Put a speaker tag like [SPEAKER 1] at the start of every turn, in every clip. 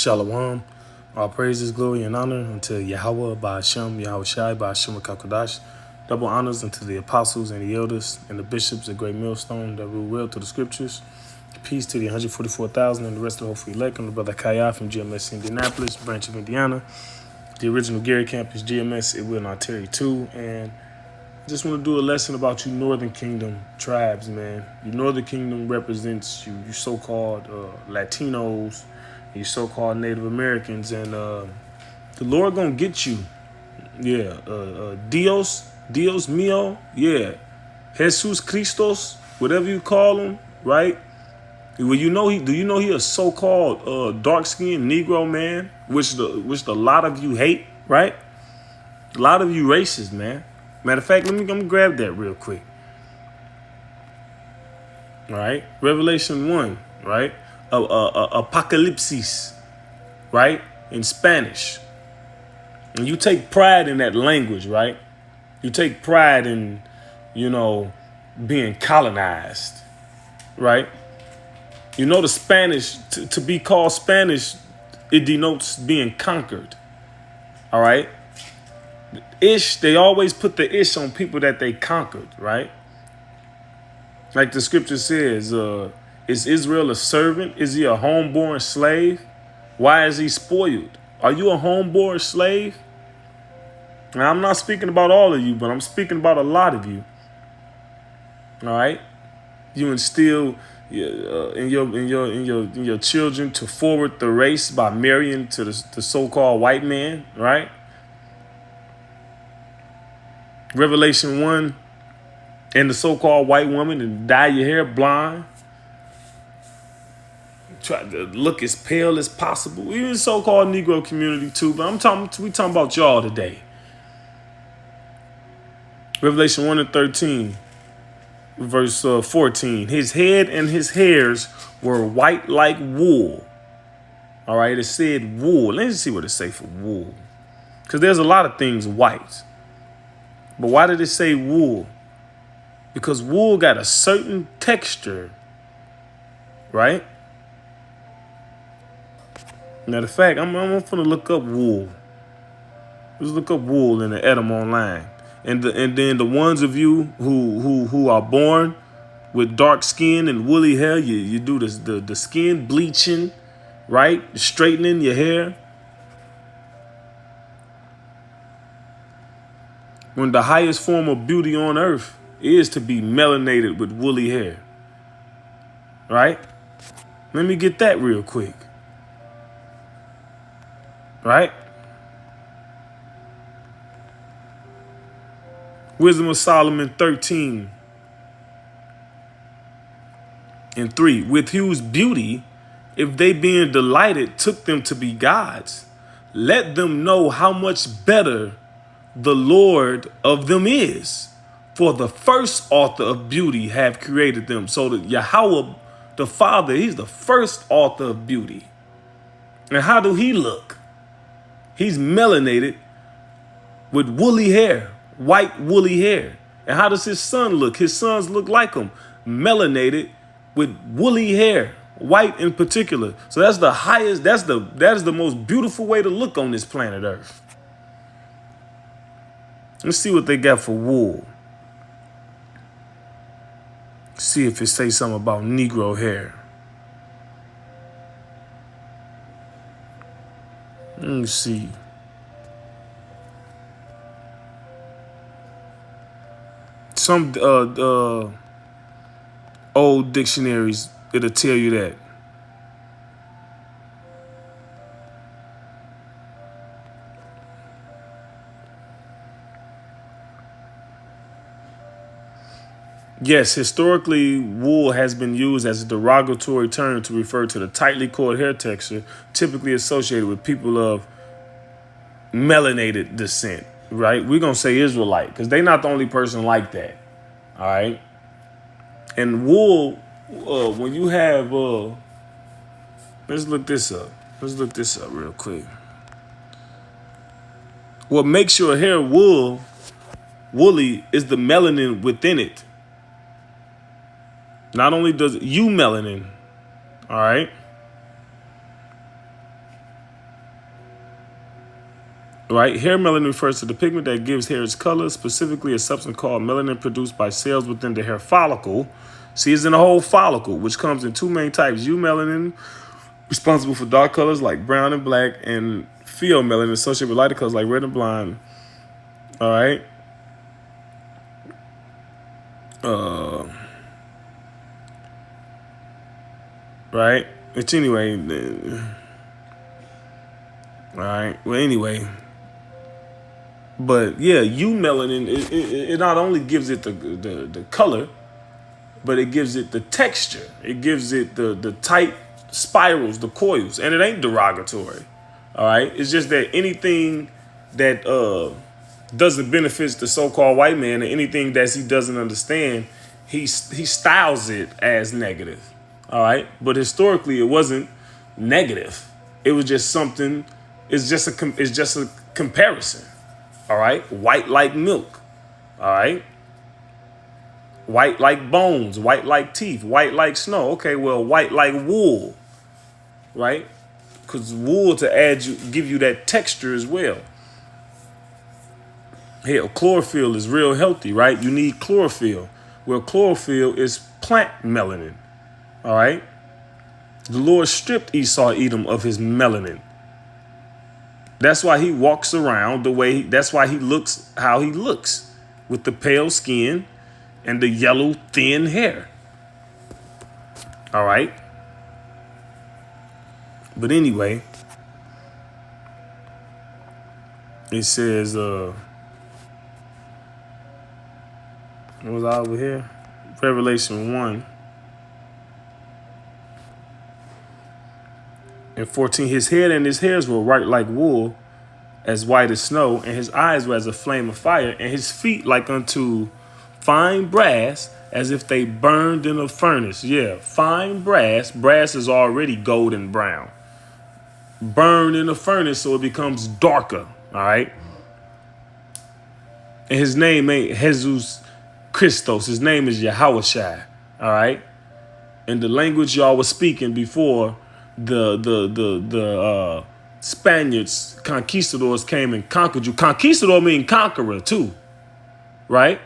[SPEAKER 1] Shalom. All praises, glory, and honor unto Yahweh, Ba'ashem, Yahweh Shai, Ba'ashem, Kakodash. Double honors unto the apostles and the elders and the bishops, the great millstone that rule well to the scriptures. Peace to the 144,000 and the rest of the hopeful elect. I'm the brother Kaya from GMS Indianapolis, branch of Indiana. The original Gary campus, GMS, it will not tarry too. And I just want to do a lesson about you Northern Kingdom tribes, man. Your Northern Kingdom represents you so-called Latinos, you so-called Native Americans, and the Lord gonna get you. Yeah, Dios mío, yeah, Jesus Christos, whatever you call him, right? Well, do you know he a so-called dark-skinned Negro man, which a lot of you hate, right? A lot of you racist, man. Matter of fact, let me grab that real quick. All right, Revelation 1, right? Apocalypsis, right? In Spanish. And you take pride in that language, right? You take pride in, being colonized, right? You know the Spanish, to be called Spanish, it denotes being conquered, all right? Ish, they always put the ish on people that they conquered, right? Like the scripture says, is Israel a servant? Is he a homeborn slave? Why is he spoiled? Are you a homeborn slave? Now, I'm not speaking about all of you, but I'm speaking about a lot of you. All right? You instill in your children to forward the race by marrying to the so-called white man, right? Revelation 1, and the so-called white woman and dye your hair blonde. Try to look as pale as possible. Even the so-called Negro community too, but we talking about y'all today. Revelation 1 and 13, verse 14. His head and his hairs were white like wool. All right, it said wool. Let's see what it say for wool. Because there's a lot of things white. But why did it say wool? Because wool got a certain texture, right? Matter of fact, I'm gonna look up wool. Let's look up wool in the Edom online, and then the ones of you who are born with dark skin and woolly hair, you do this the skin bleaching, right? Straightening your hair. When the highest form of beauty on earth is to be melanated with woolly hair, right? Let me get that real quick. Right? Wisdom of Solomon 13 and 3. With whose beauty, if they being delighted, took them to be gods, let them know how much better the Lord of them is. For the first author of beauty have created them. So that Yahweh, the Father, he's the first author of beauty. And how do he look? He's melanated with woolly hair, white woolly hair. And how does his son look? His sons look like him, melanated with woolly hair, white in particular. So that's the highest, that is the most beautiful way to look on this planet Earth. Let's see what they got for wool. See if it says something about Negro hair. Let me see. Some old dictionaries, it'll tell you that. Yes, historically, wool has been used as a derogatory term to refer to the tightly coiled hair texture typically associated with people of melanated descent, right? We're going to say Israelite because they're not the only person like that, all right? And wool, when you have, let's look this up. Let's look this up real quick. What makes your hair woolly is the melanin within it. Not only does you melanin, all right? Right? Hair melanin refers to the pigment that gives hair its color, specifically a substance called melanin produced by cells within the hair follicle. See, it's in the whole follicle, which comes in two main types. Eumelanin, responsible for dark colors like brown and black, and pheomelanin, associated with lighter colors like red and blonde. All right? Right? Which anyway, all right. Well, anyway. But yeah, eumelanin, it not only gives it the color, but it gives it the texture. It gives it the tight spirals, the coils, and it ain't derogatory. All right, it's just that anything that doesn't benefit the so-called white man, or anything that he doesn't understand, he styles it as negative. All right, but historically it wasn't negative. It was just something. It's just a comparison. All right, white like milk. All right. White like bones, white like teeth, white like snow. Okay, well, white like wool, right? Because wool give you that texture as well. Hell, chlorophyll is real healthy, right? You need chlorophyll. Well, chlorophyll is plant melanin, all right? The Lord stripped Esau Edom of his melanin. That's why he walks around the way. That's why he looks how he looks, with the pale skin and the yellow thin hair. All right. But anyway, it says, what was I over here? Revelation 1 and 14. His head and his hairs were white like wool, as white as snow, and his eyes were as a flame of fire, and his feet like unto fine brass, as if they burned in a furnace. Yeah, fine brass. Brass is already golden brown. Burned in a furnace so it becomes darker. All right. And his name ain't Jesus Christos. His name is Yahushua. All right. And the language y'all was speaking before the Spaniards, conquistadors came and conquered you. Conquistador mean conqueror too. Right?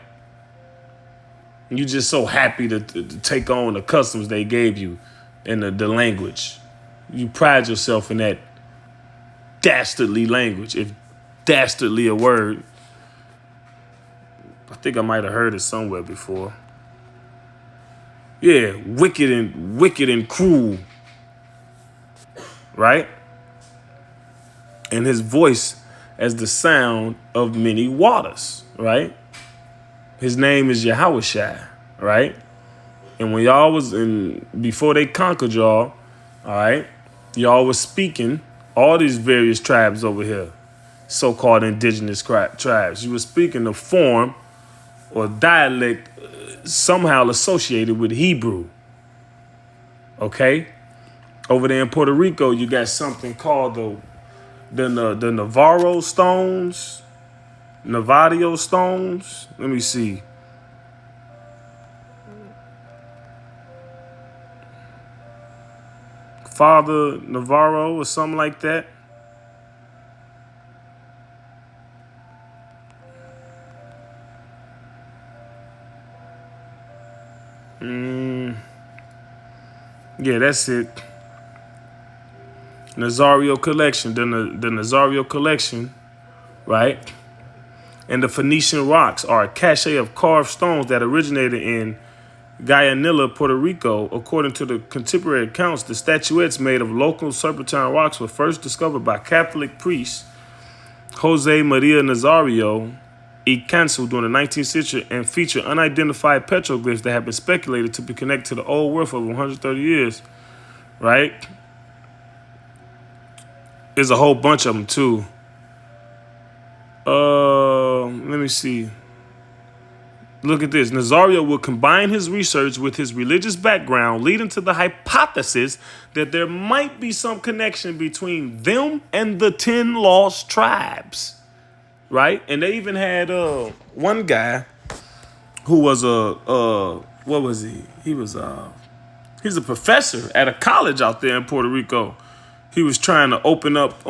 [SPEAKER 1] You just so happy to take on the customs they gave you and the language. You pride yourself in that dastardly language. If dastardly a word, I think I might have heard it somewhere before. Yeah, wicked and cruel. Right? And his voice as the sound of many waters. Right? His name is Yahushua, right? And when y'all was before they conquered y'all, all right, y'all was speaking, all these various tribes over here, so-called indigenous tribes. You were speaking a form or dialect somehow associated with Hebrew, okay? Over there in Puerto Rico, you got something called the Navarro stones. Navadio stones. Let me see. Father Navarro or something like that. Yeah, that's it. Nazario collection. The Nazario collection, right? And the Phoenician rocks are a cache of carved stones that originated in Guayanilla, Puerto Rico. According to the contemporary accounts, the statuettes made of local serpentine rocks were first discovered by Catholic priest Jose Maria Nazario y Cancel during the 19th century and feature unidentified petroglyphs that have been speculated to be connected to the old world for over 130 years. Right? There's a whole bunch of them too. Let me see. Look at this. Nazario will combine his research with his religious background, leading to the hypothesis that there might be some connection between them and the 10 lost tribes. Right? And they even had one guy who was what was he? He's a professor at a college out there in Puerto Rico. He was trying to open up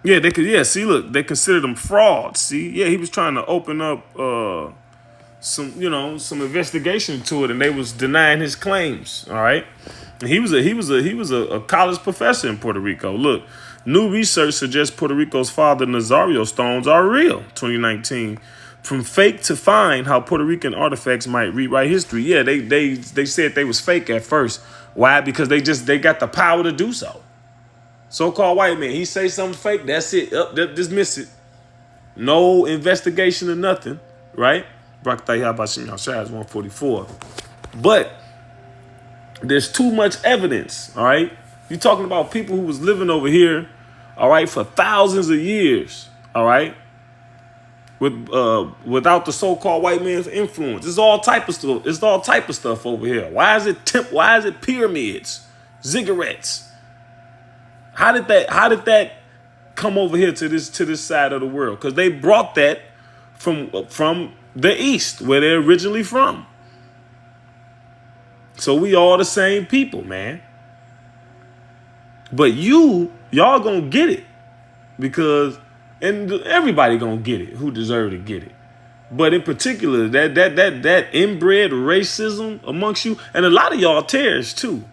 [SPEAKER 1] Yeah, they could. Yeah, see, look, they considered him frauds. See, yeah, he was trying to open up some investigation to it, and they was denying his claims. All right, and he was a college professor in Puerto Rico. Look, new research suggests Puerto Rico's father Nazario stones are real. 2019. From fake to find, how Puerto Rican artifacts might rewrite history. Yeah, they said they was fake at first. Why? Because they got the power to do so. So-called white man, he say something fake, that's it. Dismiss it. No investigation or nothing, right? Brakataya Bashim Yashai is 144. But there's too much evidence, all right? You're talking about people who was living over here, all right, for thousands of years, all right? Without the so-called white man's influence. It's all type of stuff. It's all type of stuff over here. Why is it pyramids, ziggurats? How did that come over here to this side of the world? Because they brought that from the East, where they're originally from. So we all the same people, man. But y'all gonna get it, because everybody gonna get it who deserve to get it. But in particular, that inbred racism amongst you, and a lot of y'all tares too.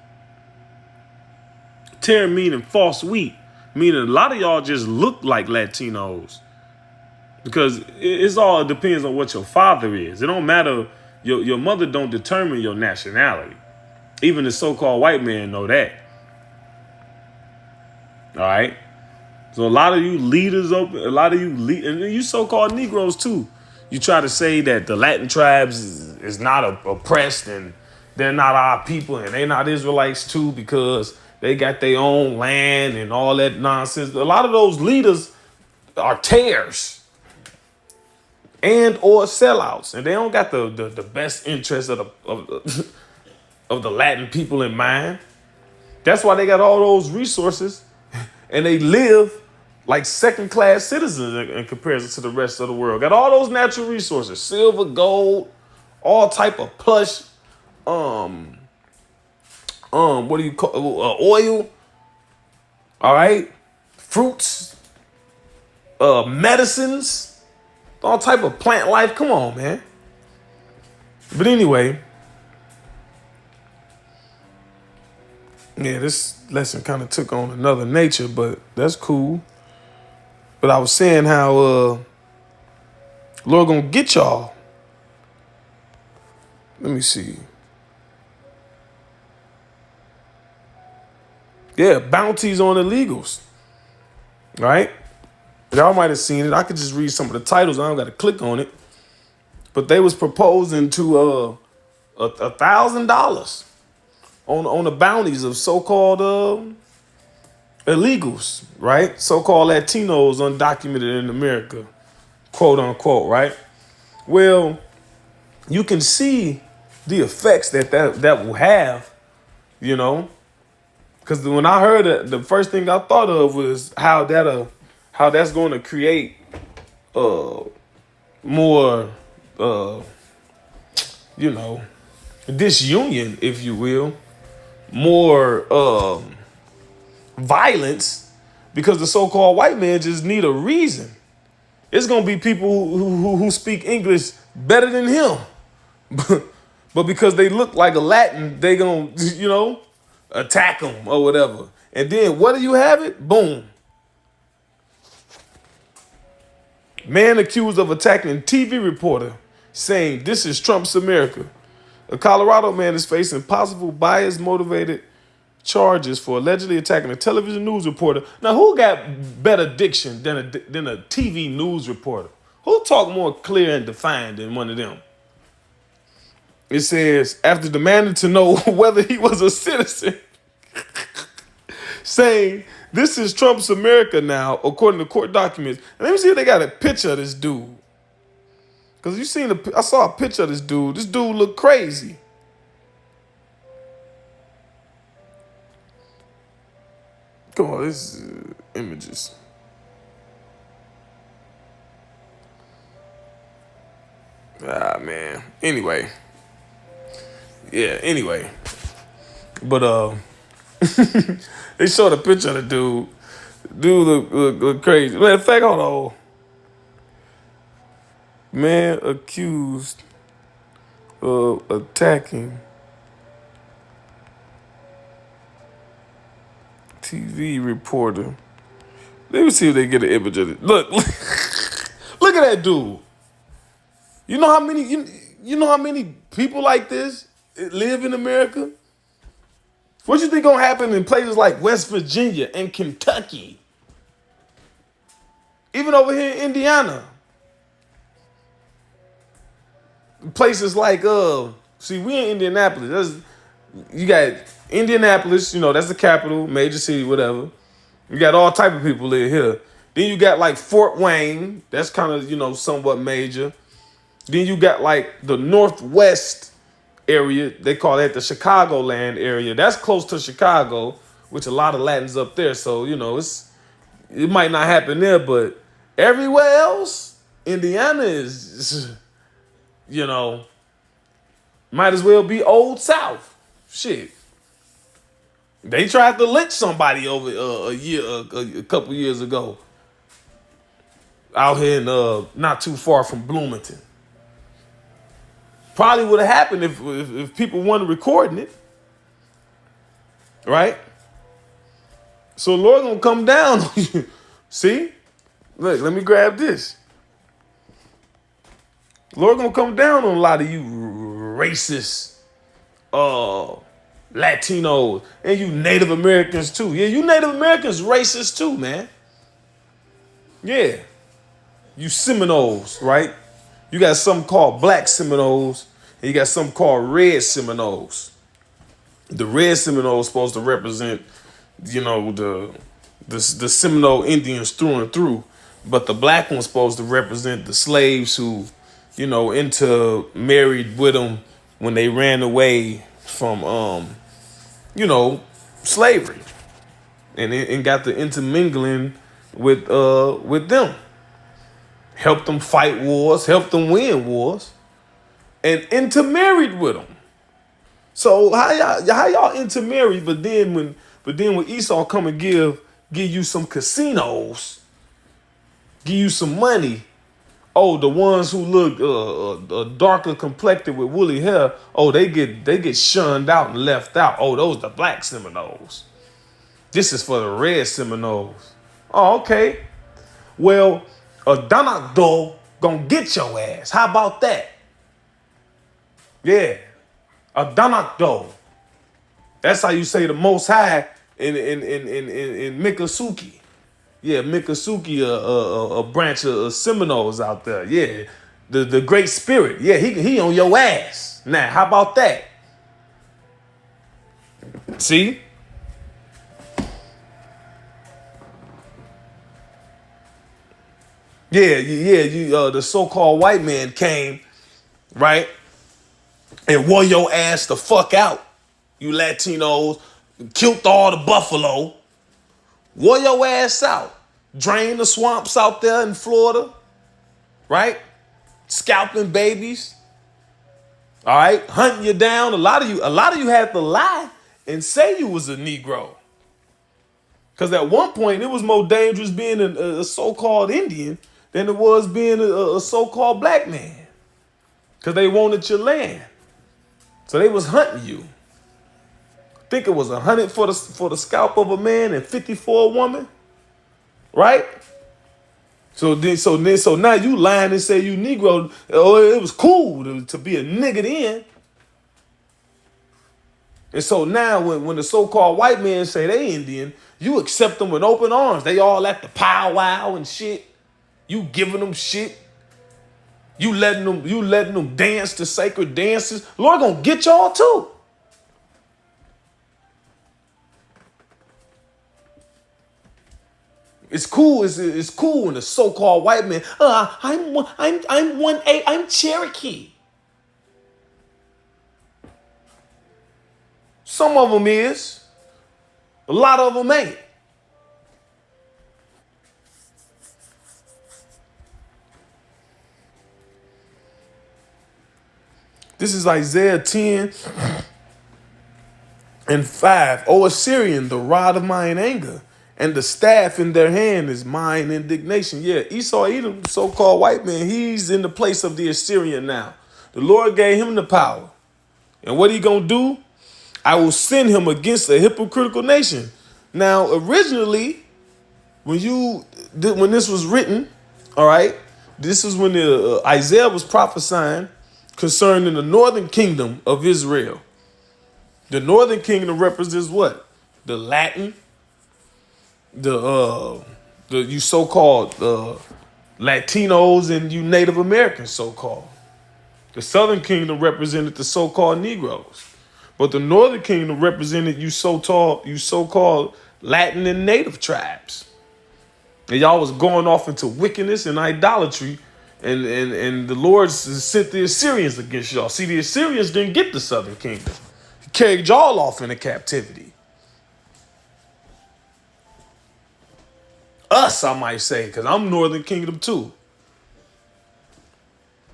[SPEAKER 1] Tear meaning false wheat, meaning a lot of y'all just look like Latinos, because it all depends on what your father is. It don't matter. Your mother don't determine your nationality. Even the so-called white man know that. All right. So a lot of you leaders, and you so-called Negroes too, you try to say that the Latin tribes is not oppressed and they're not our people and they're not Israelites too, because they got their own land and all that nonsense. A lot of those leaders are tares and or sellouts, and they don't got the best interest of the Latin people in mind. That's why they got all those resources, and they live like second-class citizens in comparison to the rest of the world. Got all those natural resources: silver, gold, all type of plush. What do you call oil? All right, fruits, medicines, all type of plant life. Come on, man. But anyway, yeah, this lesson kind of took on another nature, but that's cool. But I was saying how Lord gonna get y'all. Let me see. Yeah, bounties on illegals. Right? Y'all might have seen it. I could just read some of the titles. I don't got to click on it. But they was proposing to $1,000 on the bounties of so-called illegals, right? So-called Latinos undocumented in America, quote unquote, right? Well, you can see the effects that will have, you know. Because when I heard it, the first thing I thought of was how that's going to create more disunion, if you will, more violence, because the so-called white man just need a reason. It's gonna be people who speak English better than him, but because they look like a Latin, they gonna attack them or whatever. And then what do you have it? Boom. Man accused of attacking TV reporter, saying this is Trump's America. A Colorado man is facing possible bias-motivated charges for allegedly attacking a television news reporter. Now, who got better diction than a TV news reporter? Who talk more clear and defined than one of them? It says, after demanding to know whether he was a citizen, saying, this is Trump's America now, according to court documents. And let me see if they got a picture of this dude. Because I saw a picture of this dude. This dude looked crazy. Come on, this is images. Ah, man. Anyway. Yeah, But they showed a picture of the dude. Dude look crazy. Matter of fact, hold on. Man accused of attacking TV reporter. Let me see if they get an image of it. Look, look at that dude. You know how many you know how many people like this live in America? What you think gonna happen in places like West Virginia and Kentucky? Even over here in Indiana. Places like see, we in Indianapolis. You got Indianapolis, that's the capital, major city, whatever. You got all type of people in here. Then you got like Fort Wayne, that's kind of, somewhat major. Then you got like the Northwest area, they call that the Chicagoland area. That's close to Chicago, which a lot of Latins up there. So, it might not happen there, but everywhere else, Indiana is, might as well be Old South. Shit. They tried to lynch somebody over a couple years ago. Out here in not too far from Bloomington. Probably would have happened if people weren't recording it. Right? So Lord gonna come down on you. See? Look, let me grab this. Lord gonna come down on a lot of you racist Latinos and you Native Americans too. Yeah, you Native Americans racist too, man. Yeah. You Seminoles, right? You got something called black Seminoles, and you got something called red Seminoles. The red Seminoles supposed to represent, the Seminole Indians through and through, but the black one's supposed to represent the slaves who, intermarried with them when they ran away from, slavery, and got the intermingling with them. Helped them fight wars, helped them win wars, and intermarried with them. So how y'all intermarried? But then when Esau come and give you some casinos, give you some money. Oh, the ones who look darker complected with woolly hair, oh they get shunned out and left out. Oh, those the black Seminoles. This is for the red Seminoles. Oh, okay. Well, a Donado gonna get your ass. How about that? Yeah, a Donado. That's how you say the Most High in Miccosukee. Yeah, Miccosukee, a branch of Seminoles out there. Yeah, the Great Spirit. Yeah, he on your ass. Now, how about that? See? Yeah, the so-called white man came, right? And wore your ass the fuck out. You Latinos, killed all the buffalo, wore your ass out. Drain the swamps out there in Florida, right? Scalping babies. All right, hunting you down. A lot of you had to lie and say you was a Negro. Because at one point, it was more dangerous being a so-called Indian than it was being a so-called black man. Because they wanted your land. So they was hunting you. I think it was 100 for the scalp of a man and 50 for a woman. Right? So now you lying and say you Negro. Oh, it was cool to be a nigga then. And so now when the so-called white men say they Indian, you accept them with open arms. They all at the powwow and shit. You giving them shit. You letting them dance the sacred dances. Lord gonna get y'all too. It's cool. It's cool when the so-called white man. I'm Cherokee. Some of them is. A lot of them ain't. This is Isaiah 10:5. O Assyrian, the rod of mine anger, and the staff in their hand is mine indignation. Yeah, Esau, Edom, the so-called white man, he's in the place of the Assyrian now. The Lord gave him the power. And what he gonna do? I will send him against a hypocritical nation. Now, originally, when this was written, all right, this is when Isaiah was prophesying concerning the northern kingdom of Israel. The northern kingdom represents what? The Latin, you so-called Latinos and you Native Americans so-called. The southern kingdom represented the so-called Negroes. But the northern kingdom represented you so-called Latin and native tribes. And y'all was going off into wickedness and idolatry. And the Lord sent the Assyrians against y'all. See, the Assyrians didn't get the southern kingdom. He carried y'all off into captivity. Us, I might say, because I'm northern kingdom too.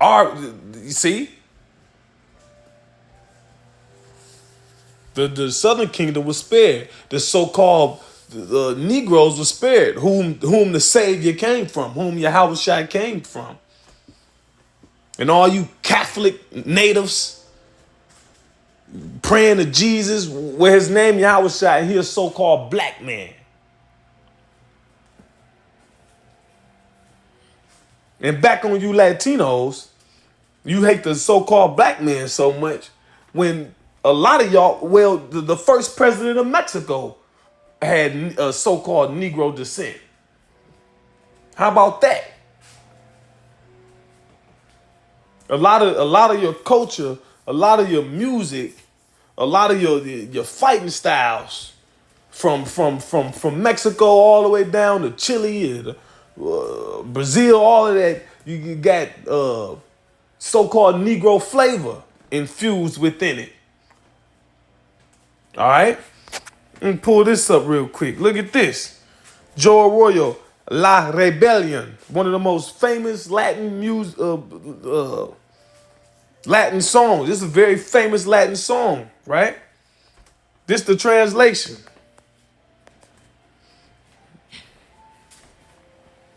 [SPEAKER 1] You see? The southern kingdom was spared. The so-called Negroes were spared, whom the Savior came from, whom Yahushua came from. And all you Catholic natives praying to Jesus, where his name Yahushua, and he a so-called black man. And back on you Latinos, you hate the so-called black man so much when a lot of y'all, well, the first president of Mexico had a so-called Negro descent. How about that? A lot of your culture, a lot of your music, a lot of your fighting styles from Mexico all the way down to Chile and Brazil, all of that, you got so-called Negro flavor infused within it. All right? Let me pull this up real quick. Look at this. Joe Arroyo, La Rebellion, one of the most famous Latin Latin songs. This is a very famous Latin song, right? This the translation.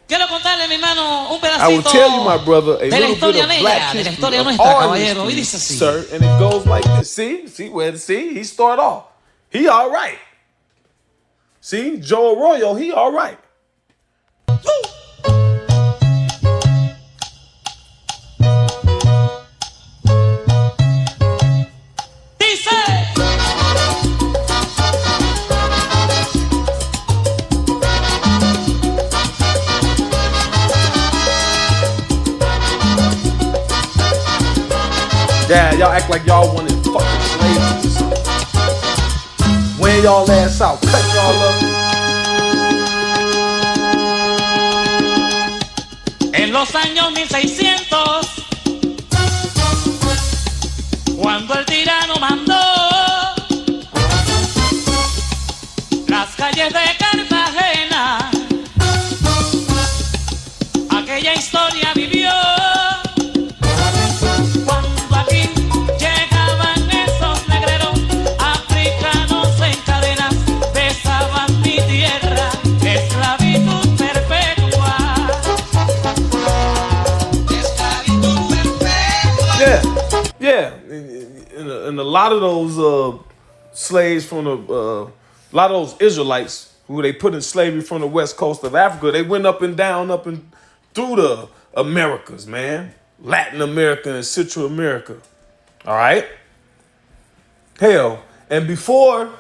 [SPEAKER 2] Quiero contarle, mi hermano, un
[SPEAKER 1] I will
[SPEAKER 2] pedacito
[SPEAKER 1] tell you, my brother, a
[SPEAKER 2] de la
[SPEAKER 1] little bit
[SPEAKER 2] historia
[SPEAKER 1] of black
[SPEAKER 2] negra, de la
[SPEAKER 1] history
[SPEAKER 2] historia
[SPEAKER 1] of
[SPEAKER 2] nuestra,
[SPEAKER 1] our
[SPEAKER 2] caballero. Y
[SPEAKER 1] history,
[SPEAKER 2] dice así.
[SPEAKER 1] sir, and it goes like this. See, he started off. He all right. See, Joe Arroyo, he all right.
[SPEAKER 2] Dice.
[SPEAKER 1] Yeah, y'all act like y'all wanted fucking slaves or something. When y'all ass out, cut y'all up.
[SPEAKER 2] En los años 1600, cuando el tirano mandó las calles de Cartagena, aquella historia vivió. Cuando aquí llegaban esos negreros africanos en cadenas, besaban mi tierra, esclavitud perpetua. Esclavitud perpetua.
[SPEAKER 1] Yeah. And a lot of those slaves from a lot of those Israelites who they put in slavery from the west coast of Africa, they went up and down, up and through the Americas, man. Latin America and Central America. All right? Hell, and before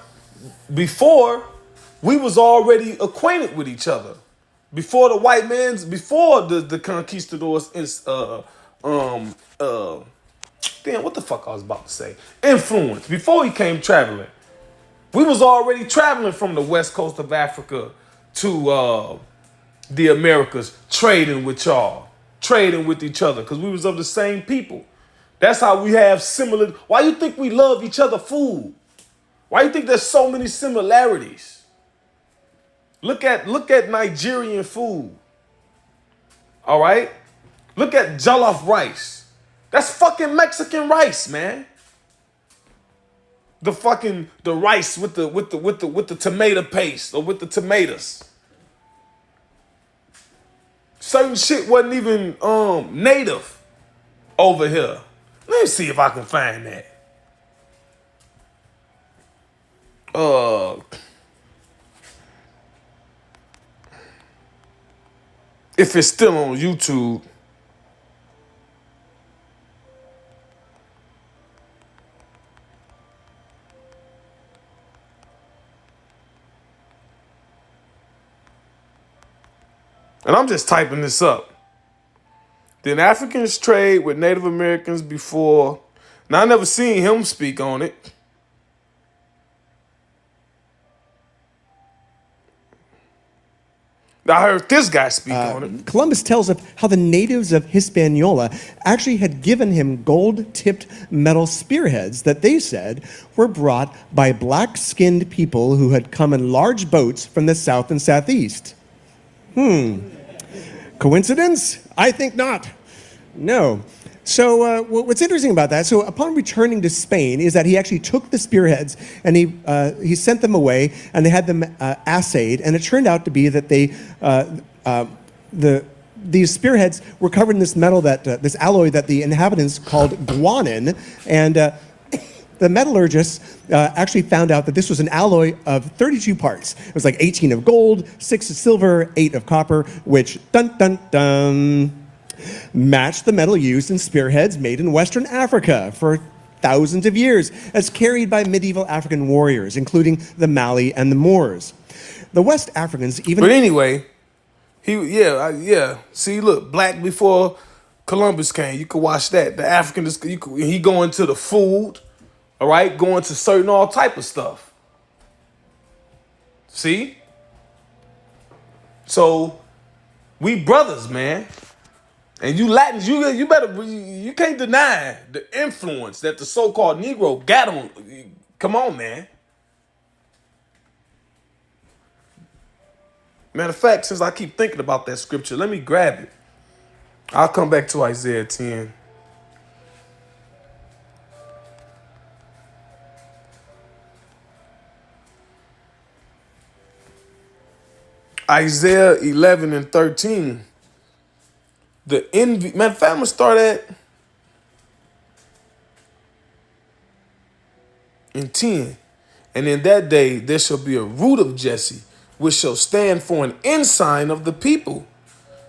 [SPEAKER 1] we was already acquainted with each other. Before the white man's, before the conquistadors, damn, what the fuck I was about to say? Influence. Before he came traveling. We was already traveling from the west coast of Africa to the Americas, trading with y'all. Trading with each other, because we was of the same people. That's how we have similar. Why you think we love each other food? Why you think there's so many similarities? Look at Nigerian food. All right? Look at jollof rice. That's fucking Mexican rice, man. the rice with the tomato paste or with the tomatoes. Certain shit wasn't even native over here. Let me see if I can find that. If it's still on YouTube. And I'm just typing this up. Did Africans trade with Native Americans before? Now, I never seen him speak on it. I heard this guy speak on it.
[SPEAKER 3] Columbus tells of how the natives of Hispaniola actually had given him gold-tipped metal spearheads that they said were brought by black-skinned people who had come in large boats from the south and southeast. Coincidence? I think not. No. So what's interesting about that, so upon returning to Spain, is that he actually took the spearheads and he sent them away and they had them assayed, and it turned out to be that these spearheads were covered in this metal this alloy that the inhabitants called guanin, and the metallurgists actually found out that this was an alloy of 32 parts. It was like 18 of gold, 6 of silver, 8 of copper, which, dun dun dun, matched the metal used in spearheads made in Western Africa for thousands of years, as carried by medieval African warriors, including the Mali and the Moors. The West Africans even...
[SPEAKER 1] But anyway, yeah. See, look, black before Columbus came. You could watch that. The African, he going to the food, all right, going to certain all type of stuff. See? So, we brothers, man. And you Latins, you can't deny the influence that the so-called Negro got on. Come on, man. Matter of fact, since I keep thinking about that scripture, let me grab it. I'll come back to Isaiah 10. Isaiah 11 and 13. The envy, matter of fact, I'm gonna start at in 10. And in that day there shall be a root of Jesse, which shall stand for an ensign of the people.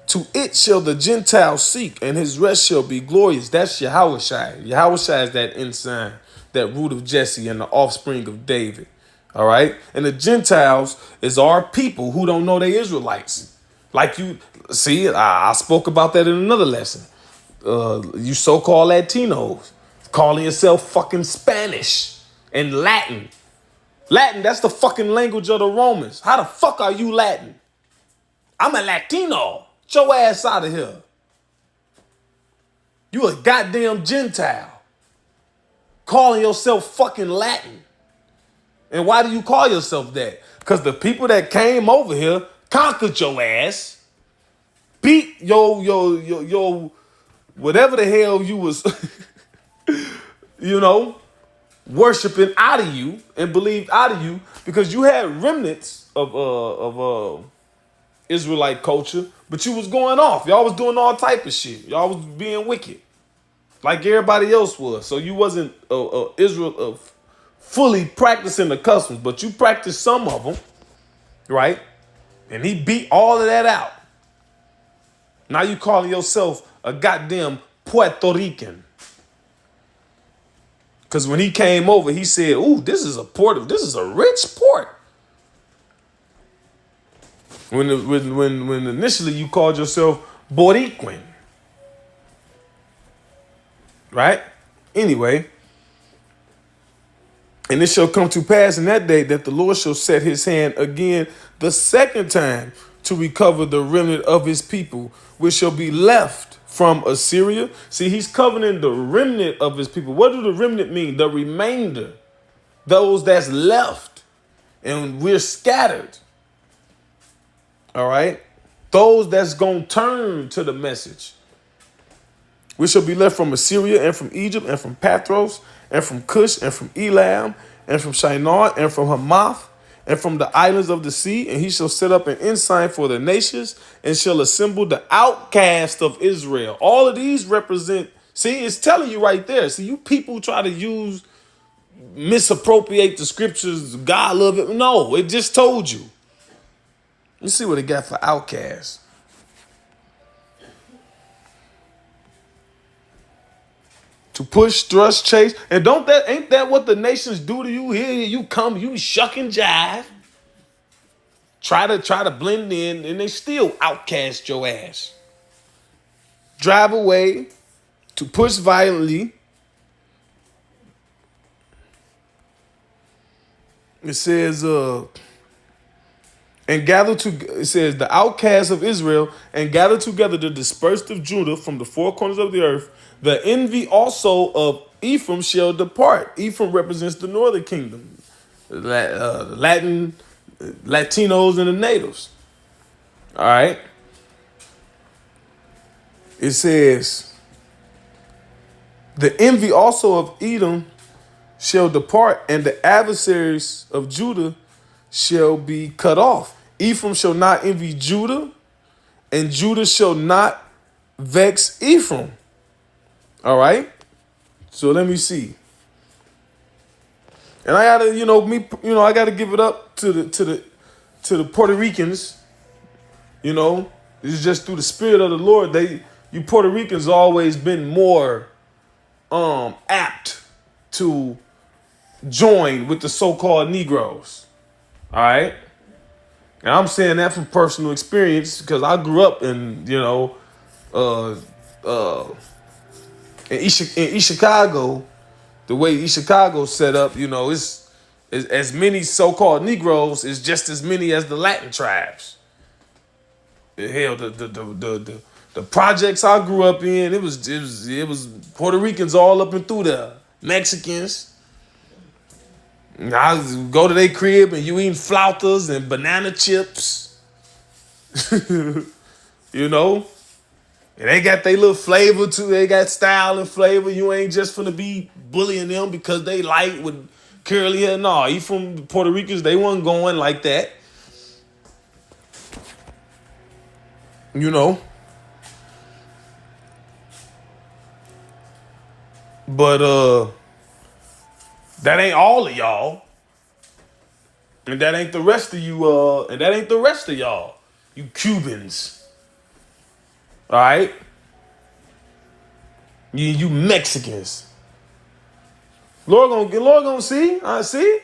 [SPEAKER 1] To it shall the Gentiles seek, and his rest shall be glorious. That's Yahushua. Yahushua is that ensign, that root of Jesse and the offspring of David. All right? And the Gentiles is our people who don't know they Israelites. Like you, see, I spoke about that in another lesson. You so-called Latinos, calling yourself fucking Spanish and Latin. Latin, that's the fucking language of the Romans. How the fuck are you Latin? I'm a Latino. Get your ass out of here. You a goddamn Gentile. Calling yourself fucking Latin. And why do you call yourself that? Because the people that came over here conquered your ass, beat your whatever the hell you was, worshiping out of you and believed out of you, because you had remnants of Israelite culture, but you was going off. Y'all was doing all type of shit. Y'all was being wicked, like everybody else was. So you wasn't Israel fully practicing the customs, but you practiced some of them, right? And he beat all of that out. Now you calling yourself a goddamn Puerto Rican. Because when he came over, he said, ooh, this is a rich port. When initially you called yourself Boricuan. Right? Anyway. And it shall come to pass in that day that the Lord shall set his hand again the second time to recover the remnant of his people, which shall be left from Assyria. See, he's covering the remnant of his people. What do the remnant mean? The remainder. Those that's left. And we're scattered. All right? Those that's going to turn to the message. We shall be left from Assyria and from Egypt and from Pathros and from Cush and from Elam and from Shinar, and from Hamath, and from the islands of the sea, and he shall set up an ensign for the nations, and shall assemble the outcast of Israel. All of these represent, see, it's telling you right there. See, you people try to misappropriate the scriptures, God love it. No, it just told you. Let's see what it got for outcast. To push, thrust, chase. And ain't that what the nations do to you? Here you come, you shuck and jive. Try to blend in, and they still outcast your ass. Drive away, to push violently. It says, it says, the outcasts of Israel, and gather together the dispersed of Judah from the four corners of the earth. The envy also of Ephraim shall depart. Ephraim represents the northern kingdom, Latinos and the natives. All right. It says, the envy also of Edom shall depart, and the adversaries of Judah shall be cut off. Ephraim shall not envy Judah, and Judah shall not vex Ephraim. All right. So let me see. And I gotta, I gotta give it up to the Puerto Ricans. It's just through the spirit of the Lord. You Puerto Ricans always been more apt to join with the so-called Negroes. All right. And I'm saying that from personal experience because I grew up in East Chicago. The way East Chicago set up, it's as many so-called Negroes is just as many as the Latin tribes. Hell, the projects I grew up in, it was Puerto Ricans all up and through there, Mexicans. I go to their crib and you eating flautas and banana chips, And they got their little flavor too. They got style and flavor. You ain't just finna be bullying them because they light with curly hair. No, you from Puerto Ricans, they wasn't going like that. But that ain't all of y'all. And that ain't the rest of you, and that ain't the rest of y'all. You Cubans. All right? You Mexicans. Lord gonna see. I see.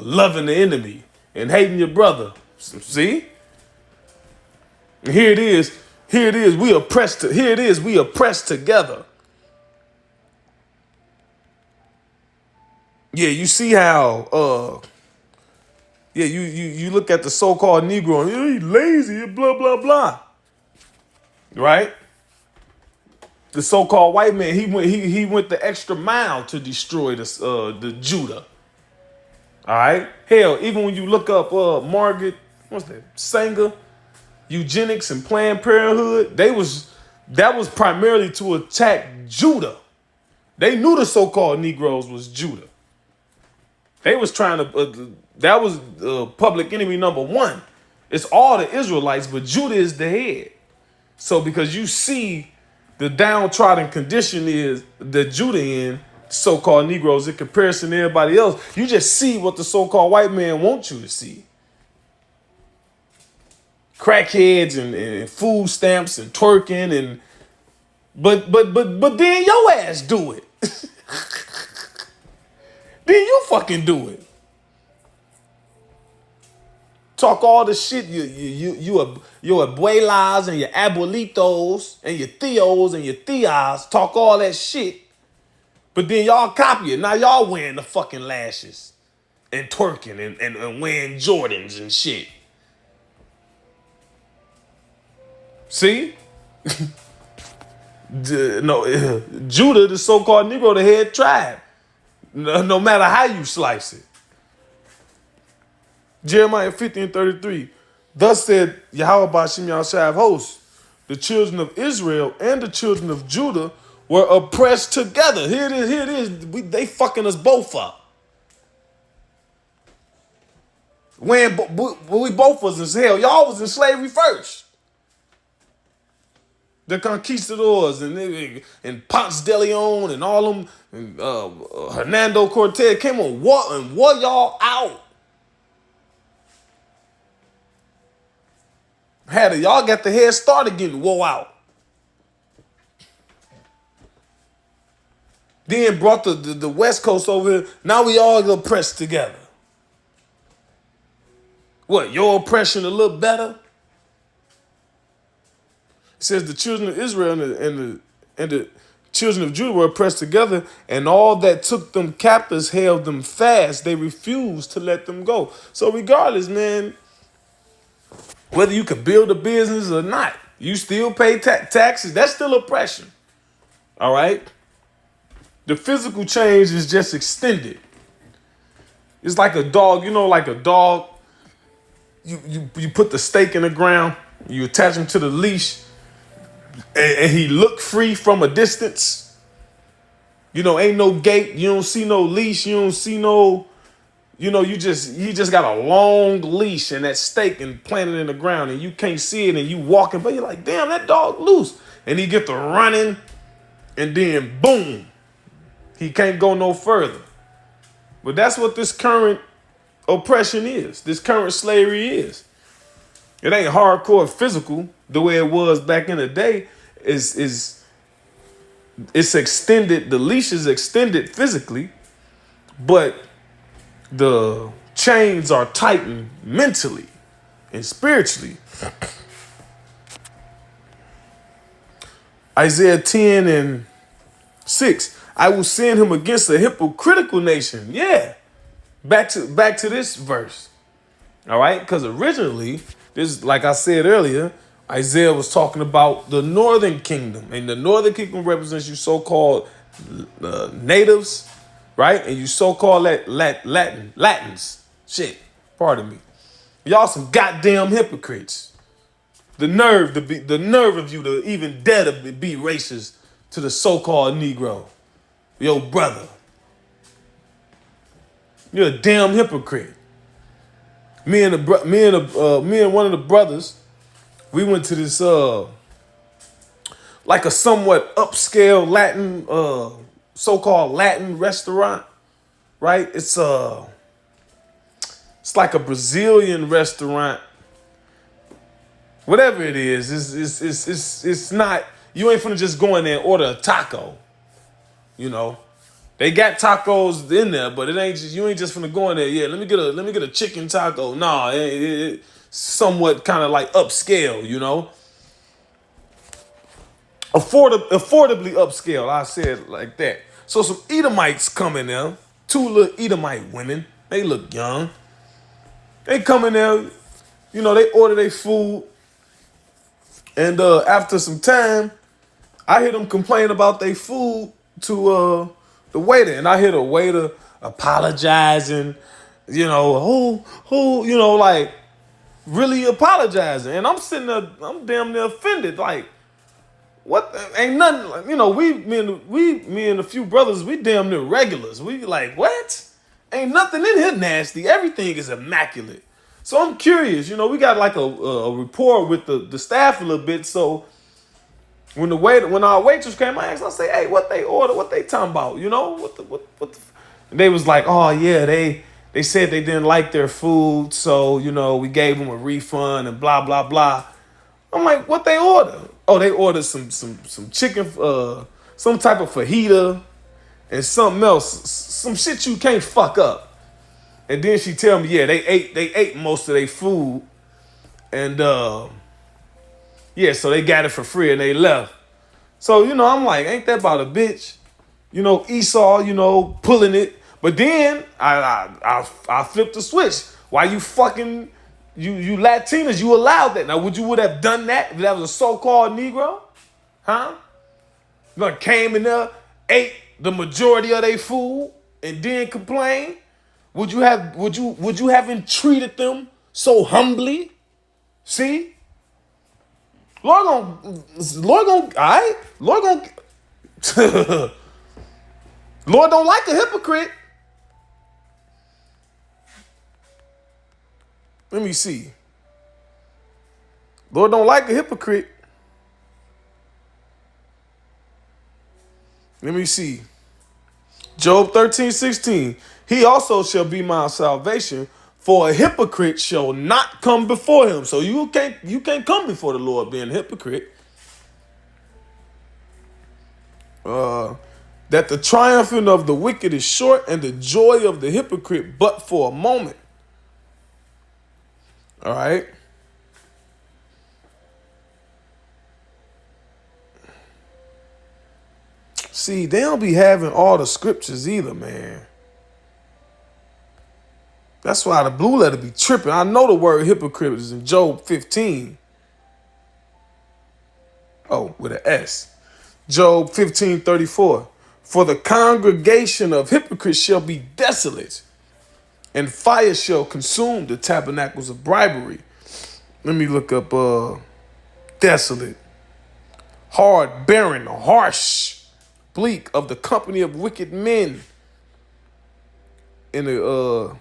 [SPEAKER 1] Loving the enemy and hating your brother. See? And here it is. We oppressed. Here it is. We oppressed together. Yeah, you see how. You look at the so-called Negro and he's lazy, blah blah blah. Right? The so-called white man, he went the extra mile to destroy the Judah. All right? Hell, even when you look up Margaret, what's that, Sanger, eugenics and Planned Parenthood, that was primarily to attack Judah. They knew the so-called Negroes was Judah. They was trying to, that was public enemy number one. It's all the Israelites, but Judah is the head. So because you see the downtrodden condition is that Judah in, so-called Negroes, in comparison to everybody else, you just see what the so-called white man wants you to see. Crackheads and food stamps and twerking and but then your ass do it. Then you fucking do it. Talk all the shit your abuelas and your abuelitos and your tios and your tias talk all that shit, but then y'all copy it. Now y'all wearing the fucking lashes and twerking and wearing Jordans and shit. See? Judah, the so-called Negro, the head tribe. No matter how you slice it. Jeremiah 50:33. Thus said Yahweh Ba'ashem Yahushua of hosts, the children of Israel and the children of Judah were oppressed together. Here it is. Here it is. They fucking us both up. When we both was in hell. Y'all was in slavery first. The conquistadors and Ponce de Leon and all them, and, Hernando Cortez came on and wore y'all out. Y'all got the head start of getting wore out. Then brought the West Coast over here. Now we all oppressed together. What, your oppression a little better? It says the children of Israel and the children of Judah were oppressed together, and all that took them captives held them fast. They refused to let them go. So regardless, man, whether you could build a business or not, you still pay taxes. That's still oppression. All right? The physical change is just extended. It's like a dog, like a dog. You put the stake in the ground, you attach him to the leash, and he look free from a distance. Ain't no gate, you don't see no leash, you don't see no, he just got a long leash and that stake and planted in the ground, and you can't see it, and you walking, but you're like, damn, that dog loose. And he get to running, and then boom, he can't go no further. But that's what this current oppression is. This current slavery is. It ain't hardcore physical the way it was back in the day. It's extended. The leash is extended physically, but the chains are tightened mentally and spiritually. Isaiah 10:6. I will send him against a hypocritical nation. Yeah. Back to this verse. All right? Because originally, this, like I said earlier, Isaiah was talking about the northern kingdom. And the northern kingdom represents you so-called natives, right? And you so-called Latins. Shit. Pardon me. Y'all some goddamn hypocrites. The nerve of you to even dare to be racist to the so-called Negro. Yo, brother. You're a damn hypocrite. Me and one of the brothers, we went to this like a somewhat upscale Latin so-called Latin restaurant, right? It's like a Brazilian restaurant. Whatever it is, it's not, you ain't finna just go in there and order a taco. They got tacos in there, but you ain't just finna go in there. Yeah, let me get a chicken taco. Nah, it's somewhat kind of like upscale, affordably upscale. I said like that. So some Edomites come in there, 2 little Edomite women. They look young. They come in there, they order their food, and after some time, I hear them complain about their food to the waiter, and I hear the waiter apologizing, like really apologizing, and I'm sitting there, I'm damn near offended, like, what? Ain't nothing, me and a few brothers, we damn near regulars. We like, what? Ain't nothing in here nasty. Everything is immaculate. So I'm curious, we got like a rapport with the staff a little bit, so when our waitress came, I asked, I say, hey, what they order, what they talking about, what the and they was like, oh yeah, they said they didn't like their food, so, we gave them a refund and blah, blah, blah. I'm like, what they order? Oh, they ordered some chicken, some type of fajita and something else, some shit you can't fuck up. And then she tell me, yeah, they ate most of their food, and yeah, so they got it for free and they left. So, I'm like, ain't that about a bitch? Esau, pulling it. But then I flipped the switch. Why you fucking, you Latinos, you allowed that. Now, would have done that if that was a so-called Negro? Huh? You came in there, ate the majority of their food, and then complain? Would you have treated them so humbly? See? Lord gonna Lord don't like a hypocrite. Let me see. Lord don't like a hypocrite. Let me see. Job 13:16. He also shall be my salvation, for a hypocrite shall not come before him. So you can't come before the Lord being a hypocrite. That the triumphing of the wicked is short, and the joy of the hypocrite but for a moment. All right. See, they don't be having all the scriptures either, man. That's why the blue letter be tripping. I know the word hypocrite is in Job 15. Oh, with an S. Job 15:34. For the congregation of hypocrites shall be desolate, and fire shall consume the tabernacles of bribery. Let me look up desolate. Hard, barren, harsh, bleak, of the company of wicked men. In the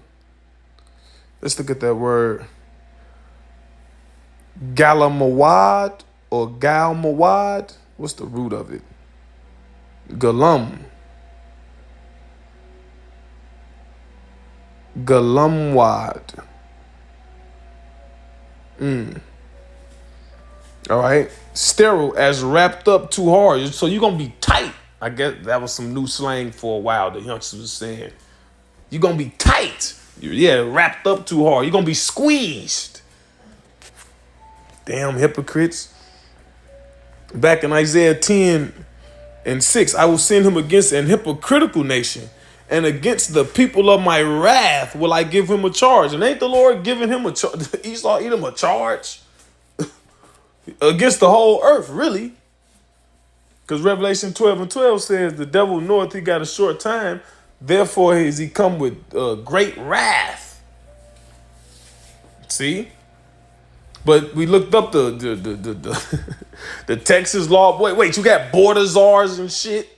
[SPEAKER 1] let's look at that word. Galamawad or Galmawad. What's the root of it? Galam. Galamwad. All right. Sterile, as wrapped up too hard. So you're going to be tight. I guess that was some new slang for a while the youngsters was saying. You're going to be tight. Yeah, wrapped up too hard. You're going to be squeezed. Damn hypocrites. Back in Isaiah 10:6, I will send him against an hypocritical nation, and against the people of my wrath will I give him a charge. And ain't the Lord giving him a charge? Esau, Edom a charge? Against the whole earth, really. Because Revelation 12:12 says the devil knoweth he got a short time, therefore is he come with great wrath. See? But we looked up the Texas law. Wait, you got border czars and shit?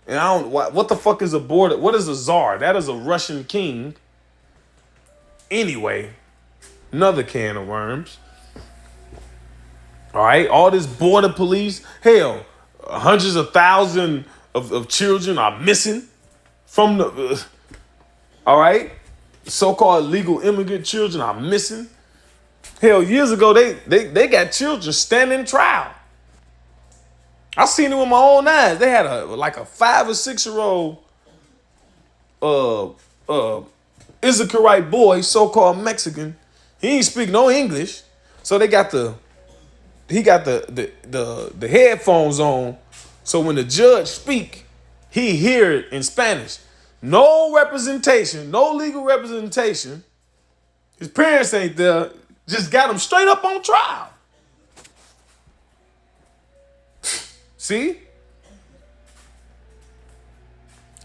[SPEAKER 1] And I don't, what the fuck is a border? What is a czar? That is a Russian king. Anyway, another can of worms. All right, all this border police. Hell, hundreds of thousands of children are missing from the, all right? So-called legal immigrant children are missing. Hell, years ago, they got children standing trial. I seen it with my own eyes. They had a 5 or 6 year old Issacharite boy, so-called Mexican. He ain't speak no English, so he got the headphones on, so when the judge speak, he hear it in Spanish. No representation, no legal representation. His parents ain't there. Just got him straight up on trial. See?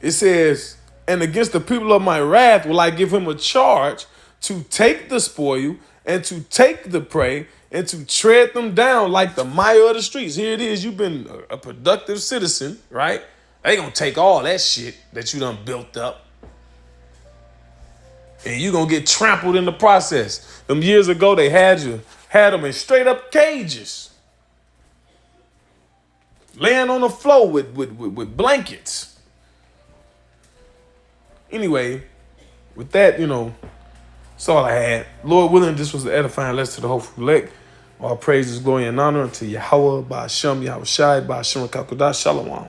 [SPEAKER 1] It says, and against the people of my wrath will I give him a charge to take the spoil and to take the prey and to tread them down like the mire of the streets. Here it is. You've been a productive citizen, right? They gonna take all that shit that you done built up. And you gonna get trampled in the process. Them years ago, they had them in straight up cages. Laying on the floor with blankets. Anyway, with that, that's all I had. Lord willing, this was the edifying lesson to the hopeful elect. All praises, glory, and honor unto Yahweh, by Hashem, Yahweh Shai, by Hashem, Kakodash, Shalom.